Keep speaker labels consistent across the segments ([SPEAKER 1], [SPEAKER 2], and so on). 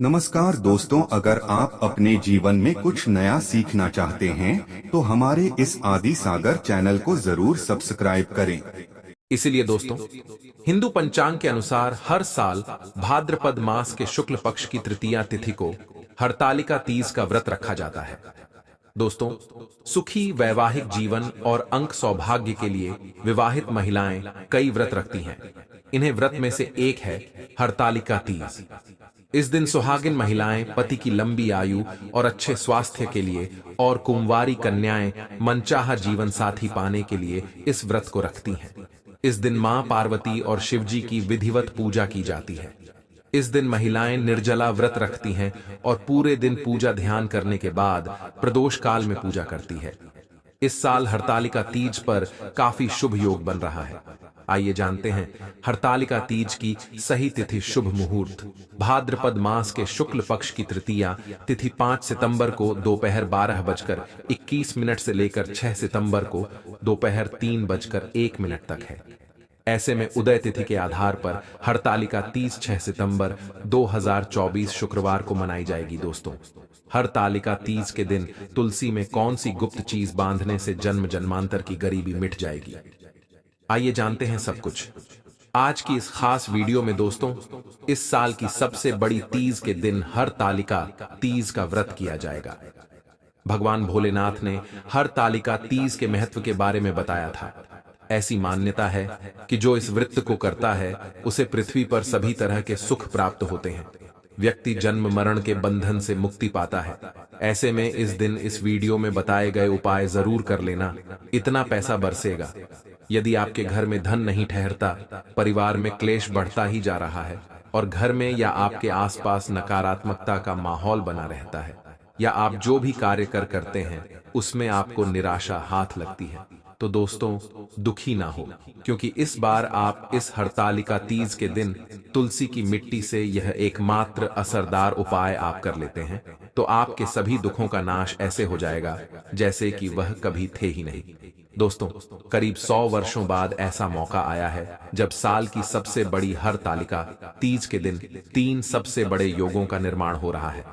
[SPEAKER 1] नमस्कार दोस्तों, अगर आप अपने जीवन में कुछ नया सीखना चाहते हैं तो हमारे इस आदि सागर चैनल को जरूर सब्सक्राइब करें।
[SPEAKER 2] इसीलिए दोस्तों, हिंदू पंचांग के अनुसार हर साल भाद्रपद मास के शुक्ल पक्ष की तृतीया तिथि को हरतालिका तीज का व्रत रखा जाता है। दोस्तों, सुखी वैवाहिक जीवन और अंक सौभाग्य के लिए विवाहित महिलाएं कई व्रत रखती हैं। इन्हें व्रत में से एक है हरतालिका तीज। इस दिन सुहागिन महिलाएं पति की लंबी आयु और अच्छे स्वास्थ्य के लिए और कुंवारी कन्याएं मनचाहा जीवन साथी पाने के लिए इस व्रत को रखती हैं। इस दिन मां पार्वती और शिवजी की विधिवत पूजा की जाती है। इस दिन महिलाएं निर्जला व्रत रखती हैं और पूरे दिन पूजा ध्यान करने के बाद प्रदोष काल में पूजा करती है। इस साल हरतालिका तीज पर काफी शुभ योग बन रहा है। आइए जानते हैं हरतालिका तीज की सही तिथि। शुभ मुहूर्त भाद्रपद मास के शुक्ल पक्ष की तृतीया तिथि 5 सितंबर को दोपहर 12:21 से लेकर 6 सितंबर को दोपहर 3:01 तक है। ऐसे में उदय तिथि के आधार पर हरतालिका तीज 6 सितंबर 2024 शुक्रवार को मनाई जाएगी। दोस्तों, हरतालिका तीज के दिन तुलसी में कौन सी गुप्त चीज बांधने से जन्म जन्मांतर की गरीबी मिट जाएगी? आइए जानते हैं सब कुछ आज की इस खास वीडियो में। दोस्तों, इस साल की सबसे बड़ी तीज के दिन हरतालिका तीज का व्रत किया जाएगा। भगवान भोलेनाथ ने हरतालिका तीज के महत्व के बारे में बताया था। ऐसी मान्यता है कि जो इस व्रत को करता है उसे पृथ्वी पर सभी तरह के सुख प्राप्त होते हैं। व्यक्ति जन्म मरण के बंधन से मुक्ति पाता है। ऐसे में इस दिन इस वीडियो में बताए गए उपाय जरूर कर लेना। इतना पैसा बरसेगा। यदि आपके घर में धन नहीं ठहरता, परिवार में क्लेश बढ़ता ही जा रहा है और घर में या आपके आसपास नकारात्मकता का माहौल बना रहता है, या आप जो भी कार्य करते हैं उसमें आपको निराशा हाथ लगती है, तो दोस्तों दुखी ना हो, क्योंकि इस बार आप इस हरतालिका तीज के दिन तुलसी की मिट्टी से यह एकमात्र असरदार उपाय आप कर लेते हैं तो आपके सभी दुखों का नाश ऐसे हो जाएगा जैसे कि वह कभी थे ही नहीं। दोस्तों, करीब 100 वर्षों बाद ऐसा मौका आया है जब साल की सबसे बड़ी हरतालिका तीज के दिन 3 सबसे बड़े योगों का निर्माण हो रहा है,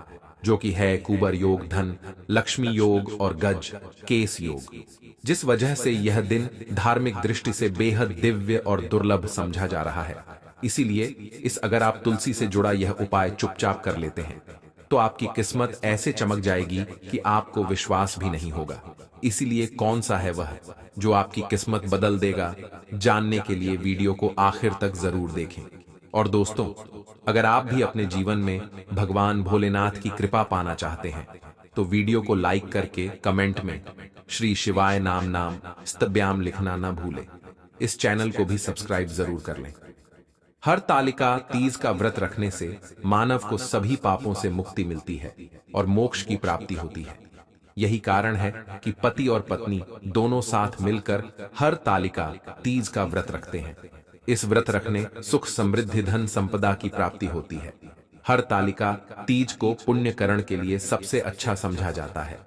[SPEAKER 2] जो कि है कुबर योग, धन लक्ष्मी योग और गज केस योग। जिस वजह से यह दिन धार्मिक दृष्टि से बेहद दिव्य और दुर्लभ समझा जा रहा है। इसीलिए अगर आप तुलसी से जुड़ा यह उपाय चुपचाप कर लेते हैं तो आपकी किस्मत ऐसे चमक जाएगी कि आपको विश्वास भी नहीं होगा। इसीलिए कौन सा है वह जो आपकी किस्मत बदल देगा? जानने के लिए वीडियो को आखिर तक जरूर देखें। और दोस्तों, अगर आप भी अपने जीवन में भगवान भोलेनाथ की कृपा पाना चाहते हैं तो वीडियो को लाइक करके कमेंट में श्री शिवाय नाम स्तब्याम लिखना ना भूलें। इस चैनल को भी सब्सक्राइब जरूर कर लें। हरतालिका तीज का व्रत रखने से मानव को सभी पापों से मुक्ति मिलती है और मोक्ष की प्राप्ति होती है। यही कारण है कि पति और पत्नी दोनों साथ मिलकर हरतालिका तीज का व्रत रखते हैं। इस व्रत रखने सुख समृद्धि धन संपदा की प्राप्ति होती है। हरतालिका तीज को पुण्यकरण के लिए सबसे अच्छा समझा जाता है।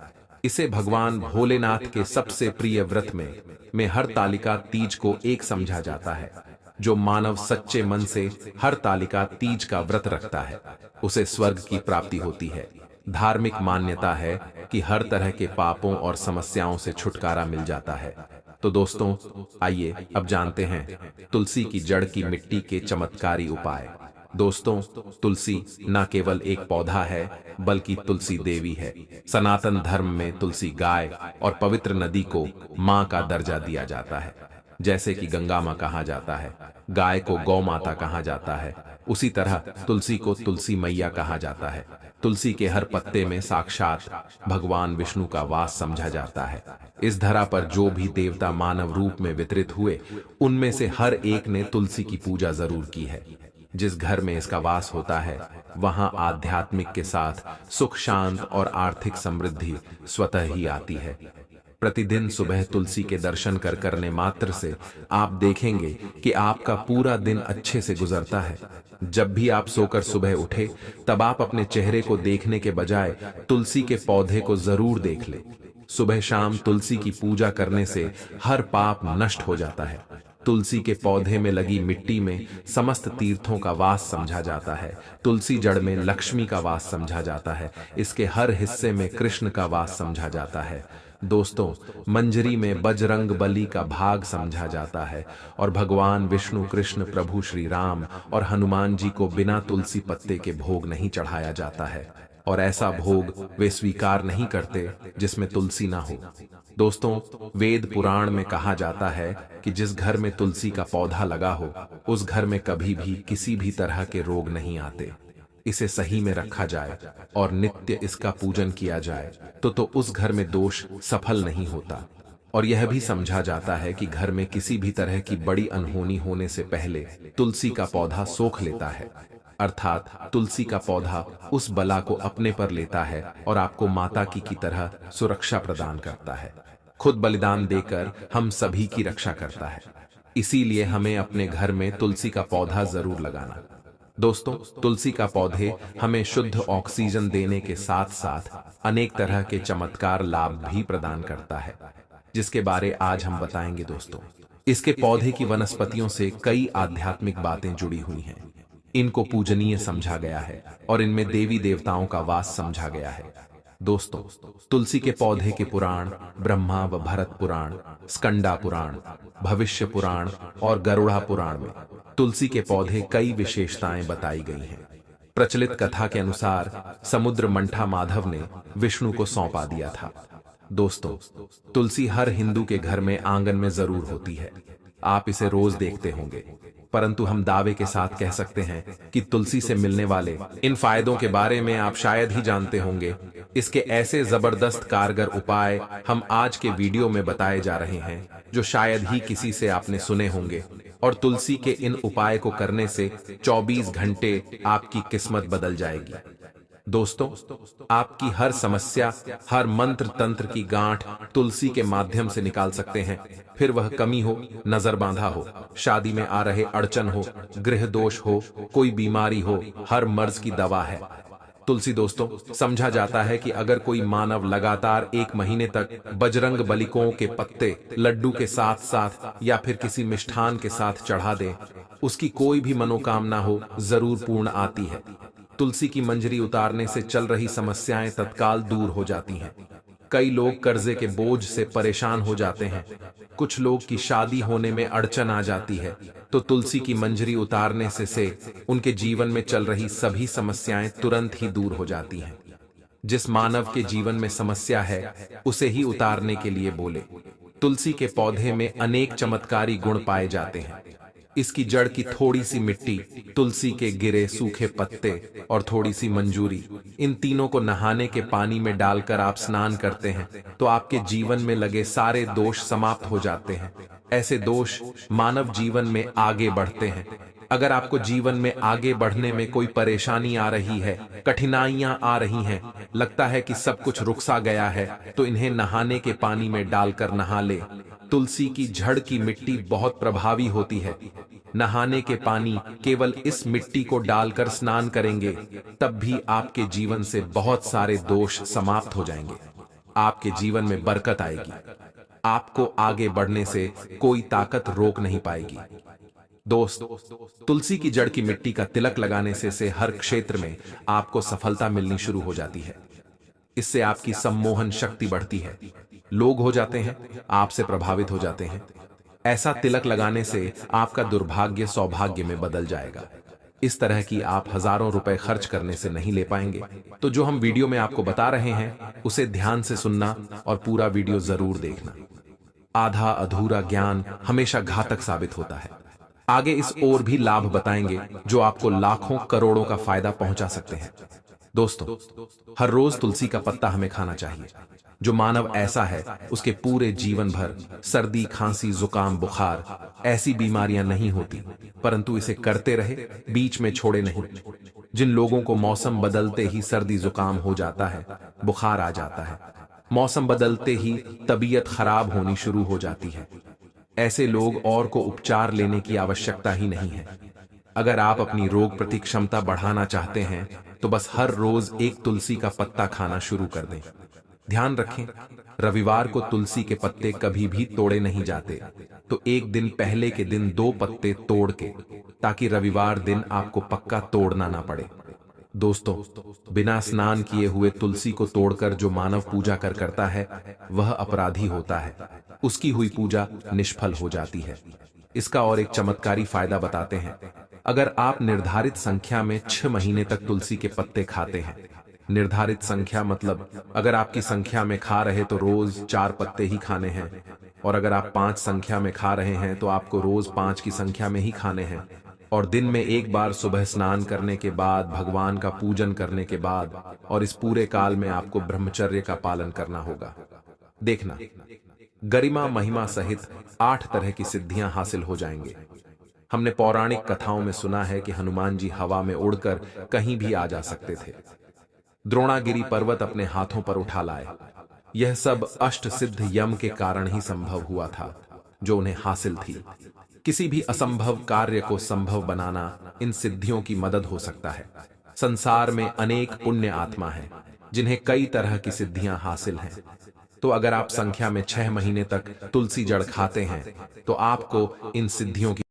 [SPEAKER 2] इसे भगवान भोलेनाथ के सबसे प्रिय व्रत में हरतालिका तीज को एक समझा जाता है। जो मानव सच्चे मन से हरतालिका तीज का व्रत रखता है उसे स्वर्ग की प्राप्ति होती है। धार्मिक मान्यता है कि हर तरह के पापों और समस्याओं से छुटकारा मिल जाता है। तो दोस्तों, आइए अब जानते हैं तुलसी की जड़ की मिट्टी के चमत्कारी उपाय। दोस्तों, तुलसी न केवल एक पौधा है बल्कि तुलसी देवी है। सनातन धर्म में तुलसी गाय और पवित्र नदी को मां का दर्जा दिया जाता है। जैसे कि गंगा मां कहा जाता है, गाय को गौ माता कहा जाता है, उसी तरह तुलसी को तुलसी मैया कहा जाता है। तुलसी के हर पत्ते में साक्षात भगवान विष्णु का वास समझा जाता है। इस धरा पर जो भी देवता मानव रूप में वितरित हुए उनमें से हर एक ने तुलसी की पूजा जरूर की है। जिस घर में इसका वास होता है वहां आध्यात्मिक के साथ सुख शांत और आर्थिक समृद्धि स्वतः ही आती है। प्रतिदिन सुबह तुलसी के दर्शन करने मात्र से आप देखेंगे कि आपका पूरा दिन अच्छे से गुजरता है। जब भी आप सोकर सुबह उठे तब आप अपने चेहरे को देखने के बजाय तुलसी के पौधे को जरूर देख ले। सुबह शाम तुलसी की पूजा करने से हर पाप नष्ट हो जाता है। तुलसी के पौधे में लगी मिट्टी में समस्त तीर्थों का वास समझा जाता है। तुलसी जड़ में लक्ष्मी का वास समझा जाता है। इसके हर हिस्से में कृष्ण का वास समझा जाता है। दोस्तों, मंजरी में बजरंग बली का भाग समझा जाता है और भगवान विष्णु, कृष्ण, प्रभु श्री राम और हनुमान जी को बिना तुलसी पत्ते के भोग नहीं चढ़ाया जाता है, और ऐसा भोग वे स्वीकार नहीं करते जिसमें तुलसी ना हो। दोस्तों, वेद पुराण में कहा जाता है कि जिस घर में तुलसी का पौधा लगा हो उस घर में कभी भी किसी भी तरह के रोग नहीं आते। इसे सही में रखा जाए और नित्य इसका पूजन किया जाए तो उस घर में दोष सफल नहीं होता। और यह भी समझा जाता है कि घर में किसी भी तरह की बड़ी अनहोनी होने से पहले तुलसी का पौधा सोख लेता है, अर्थात तुलसी का पौधा उस बला को अपने पर लेता है और आपको माता की तरह सुरक्षा प्रदान करता है। खुद बलिदान देकर हम सभी की रक्षा करता है। इसीलिए हमें अपने घर में तुलसी का पौधा जरूर लगाना। दोस्तों, तुलसी का पौधे हमें शुद्ध ऑक्सीजन देने के साथ साथ अनेक तरह के चमत्कार लाभ भी प्रदान करता है, जिसके बारे आज हम बताएंगे। दोस्तों, इसके पौधे की वनस्पतियों से कई आध्यात्मिक बातें जुड़ी हुई हैं। इनको पूजनीय समझा गया है और इनमें देवी देवताओं का वास समझा गया है। दोस्तों, तुलसी के पौधे के पुराण ब्रह्मा व भरत पुराण, स्कंदा पुराण, भविष्य पुराण और गरुड़ा पुराण में तुलसी के पौधे कई विशेषताएं बताई गई हैं। प्रचलित कथा के अनुसार समुद्र मंठा माधव ने विष्णु को सौंपा दिया था। दोस्तों, तुलसी हर हिंदू के घर में आंगन में जरूर होती है। आप इसे रोज देखते होंगे, परंतु हम दावे के साथ कह सकते हैं कि तुलसी से मिलने वाले इन फायदों के बारे में आप शायद ही जानते होंगे। इसके ऐसे जबरदस्त कारगर उपाय हम आज के वीडियो में बताए जा रहे हैं जो शायद ही किसी से आपने सुने होंगे, और तुलसी के इन उपाय को करने से 24 घंटे आपकी किस्मत बदल जाएगी। दोस्तों, आपकी हर समस्या, हर मंत्र तंत्र की गांठ तुलसी के माध्यम से निकाल सकते हैं। फिर वह कमी हो, नजर बांधा हो, शादी में आ रहे अड़चन हो, गृह दोष हो, कोई बीमारी हो, हर मर्ज की दवा है तुलसी। दोस्तों, समझा जाता है कि अगर कोई मानव लगातार 1 महीने तक बजरंग बलिकों के पत्ते लड्डू के साथ साथ या फिर किसी मिष्ठान के साथ चढ़ा दे, उसकी कोई भी मनोकामना हो जरूर पूर्ण आती है। तुलसी की मंजरी उतारने से चल रही समस्याएं तत्काल दूर हो जाती हैं। कई लोग कर्जे के बोझ से परेशान हो जाते हैं। कुछ लोग की शादी होने में अड़चन आ जाती है, तो तुलसी की मंजरी उतारने से उनके जीवन में चल रही सभी समस्याएं तुरंत ही दूर हो जाती हैं। जिस मानव के जीवन में समस्या है उसे ही उतारने के लिए बोले। तुलसी के पौधे में अनेक चमत्कारी गुण पाए जाते हैं। इसकी जड़ की थोड़ी सी मिट्टी, तुलसी के गिरे सूखे पत्ते और थोड़ी सी मंजूरी, इन तीनों को नहाने के पानी में डालकर आप स्नान करते हैं तो आपके जीवन में लगे सारे दोष समाप्त हो जाते हैं। ऐसे दोष मानव जीवन में आगे बढ़ते हैं। अगर आपको जीवन में आगे बढ़ने में कोई परेशानी आ रही है, कठिनाइयां आ रही हैं, लगता है कि सब कुछ रुक सा गया है, तो इन्हें नहाने के पानी में डालकर नहा ले। तुलसी की जड़ की मिट्टी बहुत प्रभावी होती है। नहाने के पानी केवल इस मिट्टी को डालकर स्नान करेंगे तब भी आपके जीवन से बहुत सारे दोष समाप्त हो जाएंगे। आपके जीवन में बरकत आएगी। आपको आगे बढ़ने से कोई ताकत रोक नहीं पाएगी। दोस्त, तुलसी की जड़ की मिट्टी का तिलक लगाने से हर क्षेत्र में आपको सफलता मिलनी शुरू हो जाती है। इससे आपकी सम्मोहन शक्ति बढ़ती है। लोग हो जाते हैं, आपसे प्रभावित हो जाते हैं। ऐसा तिलक लगाने से आपका दुर्भाग्य सौभाग्य में बदल जाएगा। इस तरह की आप हजारों रुपए खर्च करने से नहीं ले पाएंगे। तो जो हम वीडियो में आपको बता रहे हैं उसे ध्यान से सुनना और पूरा वीडियो जरूर देखना। आधा अधूरा ज्ञान हमेशा घातक साबित होता है। आगे इस और भी लाभ बताएंगे जो आपको लाखों करोड़ों का फायदा पहुंचा सकते हैं। दोस्तों, हर रोज तुलसी का पत्ता हमें खाना चाहिए। जो मानव ऐसा है उसके पूरे जीवन भर सर्दी, खांसी, जुकाम, बुखार ऐसी बीमारियां नहीं होती, परंतु इसे करते रहे, बीच में छोड़े नहीं। जिन लोगों को मौसम बदलते ही सर्दी जुकाम हो जाता है, बुखार आ जाता है, मौसम बदलते ही तबीयत खराब होनी शुरू हो जाती है, ऐसे लोग और को उपचार लेने की आवश्यकता ही नहीं है। अगर आप अपनी रोग प्रति क्षमता बढ़ाना चाहते हैं तो बस हर रोज एक तुलसी का पत्ता खाना शुरू कर दें। ध्यान रखें, रविवार को तुलसी के पत्ते कभी भी तोड़े नहीं जाते, तो एक दिन पहले के दिन 2 पत्ते तोड़ के, ताकि रविवार दिन आपको पक्का तोड़ना ना पड़े। दोस्तों, बिना स्नान किए हुए तुलसी को तोड़कर जो मानव पूजा करता है वह अपराधी होता है, उसकी हुई पूजा निष्फल हो जाती है। इसका और एक चमत्कारी फायदा बताते हैं। अगर आप निर्धारित संख्या में 6 महीने तक तुलसी के पत्ते खाते हैं, निर्धारित संख्या मतलब अगर आपकी संख्या में खा रहे तो रोज 4 पत्ते ही खाने हैं, और अगर आप 5 संख्या में खा रहे हैं तो आपको रोज 5 की संख्या में ही खाने हैं, और दिन में एक बार सुबह स्नान करने के बाद, भगवान का पूजन करने के बाद, और इस पूरे काल में आपको ब्रह्मचर्य का पालन करना होगा। देखना, गरिमा महिमा सहित 8 तरह की सिद्धियां हासिल हो जाएंगे। हमने पौराणिक कथाओं में सुना है कि हनुमान जी हवा में उड़कर कहीं भी आ जा सकते थे। द्रोणागिरी पर्वत अपने हाथों पर उठा लाए। यह सब अष्ट सिद्ध यम के कारण ही संभव हुआ था, जो उन्हें हासिल थी। किसी भी असंभव कार्य को संभव बनाना इन सिद्धियों की मदद हो सकता है। संसार में अनेक पुण्य आत्मा हैं जिन्हें कई तरह की सिद्धियां हासिल हैं। तो अगर आप संख्या में 6 महीने तक तुलसी जड़ खाते हैं तो आपको इन सिद्धियों की